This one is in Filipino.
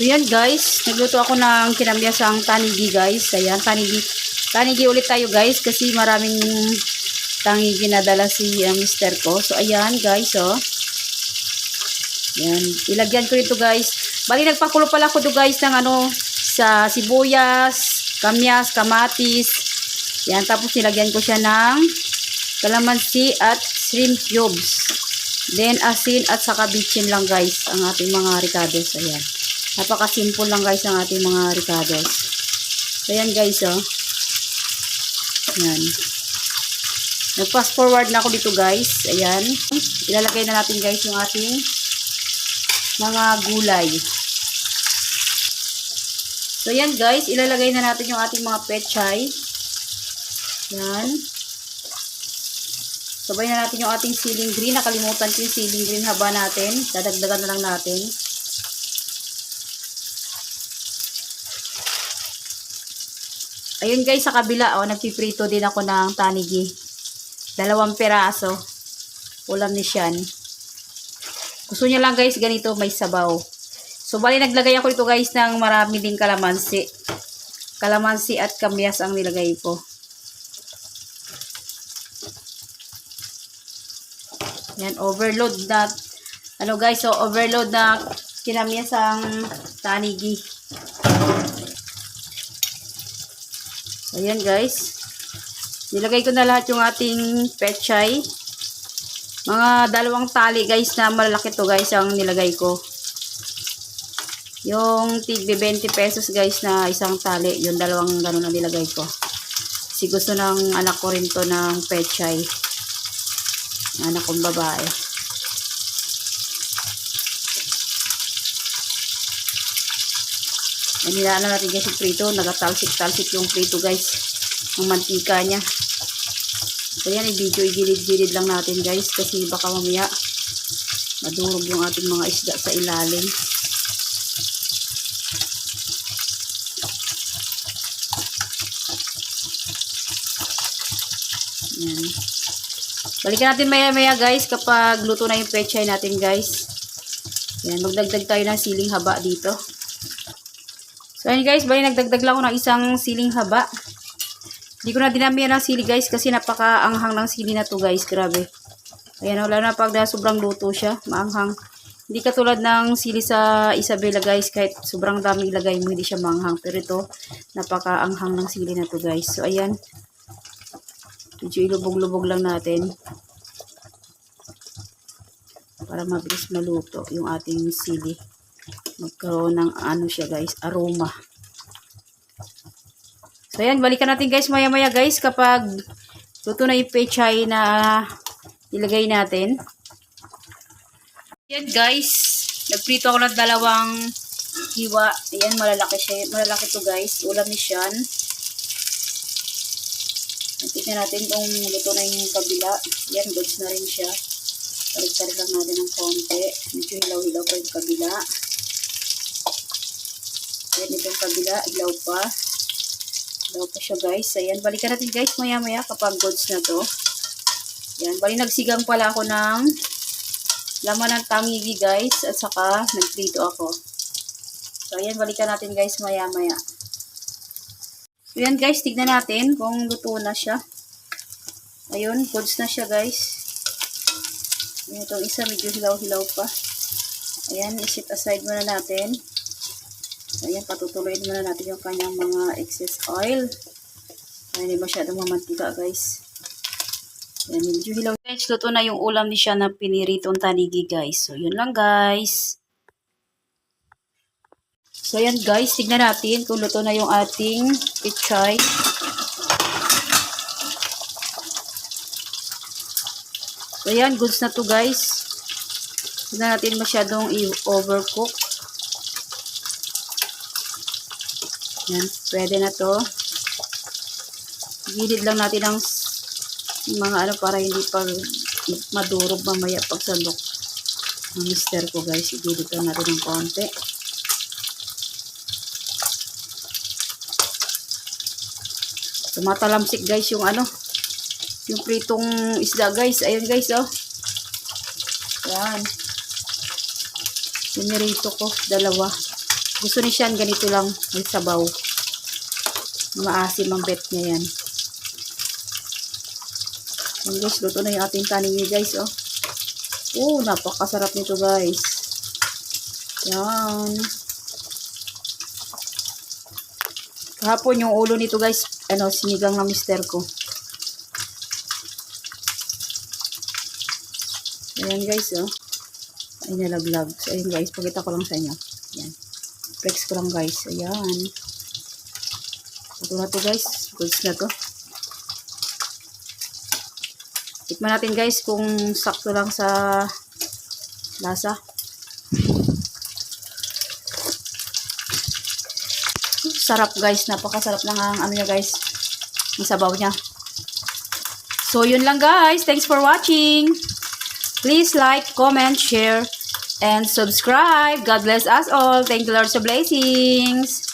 So yan guys, nagluto ako ng kinamyasang tanigi guys. Ayan, tanigi ulit tayo guys kasi maraming tanigi na dala si mister ko. So ayan guys, oh. Yan, ilagyan ko ito guys. Bali nagpakulo pala ako do guys ng sa sibuyas, kamyas, kamatis. Yan, tapos nilagyan ko siya ng kalamansi at shrimp cubes. Then asin at saka bitchin lang guys ang ating mga ricados. Ayan. Napaka-simple lang guys ang ating mga ricados. So ayan guys, oh. Ayan. Nag-fast forward na ako dito guys. Ayan. Ilalagay na natin guys yung ating mga gulay. So ayan guys, ilalagay na natin yung ating mga pechay. Ayan. Sabay na natin yung ating siling green. Nakalimutan ko yung siling green haba natin. Dadagdagan na lang natin. Ayun guys, sa kabila, oh, nagpiprito din ako ng tanigi. 2 peraso. Ulam ni Sian. Gusto niya lang guys, ganito may sabaw. So, bali naglagay ako ito guys ng marami ding kalamansi. Kalamansi at kamyas ang nilagay ko. Yan, overload na, guys, so overload na kinamyas ang tanigi. Ayan guys. Nilagay ko na lahat yung ating pechay. Mga 2 tali guys na malalaki to guys ang nilagay ko. Yung tigbe 20 pesos guys na isang tali. Yung 2 ganun ang nilagay ko. Kasi gusto ng anak ko rin to ng pechay. Anak kong babae. Yan, nilaan na natin guys yung prito. Nagatalsik-talsik yung prito guys. Ang mantika niya. So yan, i-video i-gilid-gilid lang natin guys. Kasi baka mamaya madurog yung ating mga isda sa ilalim. Yan. Balikan natin maya-maya guys kapag luto na yung pechay natin guys. Yan, magdagdag tayo ng siling haba dito. So, ayun guys, bali nagdagdag lang ako ng isang siling haba. Hindi ko na dinamihan ng sili guys kasi napaka-anghang ng sili na to guys. Grabe. Ayan, wala na pag sobrang luto siya. Maanghang. Hindi katulad ng sili sa Isabela guys. Kahit sobrang dami ilagay mo, hindi siya maanghang. Pero ito, napaka-anghang ng sili na to guys. So, ayan. Medyo ilubog-lubog lang natin. Para mabilis maluto yung ating sili. Magkaroon ng siya guys, aroma. So ayan, balikan natin guys maya-maya guys kapag luto na yung pechay na ilagay natin. Ayan guys, nagprito ako ng 2 hiwa. Ayan, malalaki siya. Malalaki to guys. Ulam ni Sian. Tignan natin kung luto na yung kabila. Ayan, goods na rin siya. Tarik-tarik lang natin ng konti. Medyo hilaw-hilaw pa yung kabila. Ayan, itong kabila, ilaw pa. Ilaw pa siya guys. Ayan, balikan natin guys maya-maya kapag goods na to. Ayan, bali nagsigang pala ako ng laman ng tanigi guys. At saka nagprito ako. So ayan, balikan natin guys maya-maya. So ayan guys, tignan natin kung luto na siya. Ayun, goods na siya guys. Ayan, itong isa medyo hilaw-hilaw pa. Ayan, isit aside muna natin. Ayan, patutuloyin muna natin yung kanyang mga excess oil. Ayan, hindi masyadong mamantika guys. Ayan, medyo hilaw. Guys, luto na yung ulam ni siya na piniritong tanigi guys. So, yun lang guys. So, ayan guys, tignan natin kung luto na yung ating pechay. So, ayan, goods na to guys. Tignan natin masyadong i-overcook. Yan, pwede na to. Gilid lang natin ang mga para hindi pa madurog mamaya pag sandok ng mister ko guys. Gilid lang natin ng konti. Tumatalamsik guys yung yung pritong isda guys. Ayun guys, oh. Yan. Pinirito ko, 2. Gusto ni Sian ganito lang, may sabaw. Maasim ang bet niya yan. Yan guys, luto na yung ating kanin niya guys, oh. Oh, napakasarap nito guys. Yan. Kahapon yung ulo nito guys, sinigang ng mister ko. Ayan guys, oh. Ay, nalaglag. So, ayan guys, pakita ko lang sa inyo. Ayan. Flex ko lang guys. Ayan. Ito na to guys. Goods na to. Tikman natin guys kung sakto lang sa lasa. Sarap guys. Napakasarap lang ang ano niya guys. Ang sabaw niya. So, yun lang guys. Thanks for watching. Please like, comment, share, and subscribe. God bless us all. Thank you, Lord, sa blessings.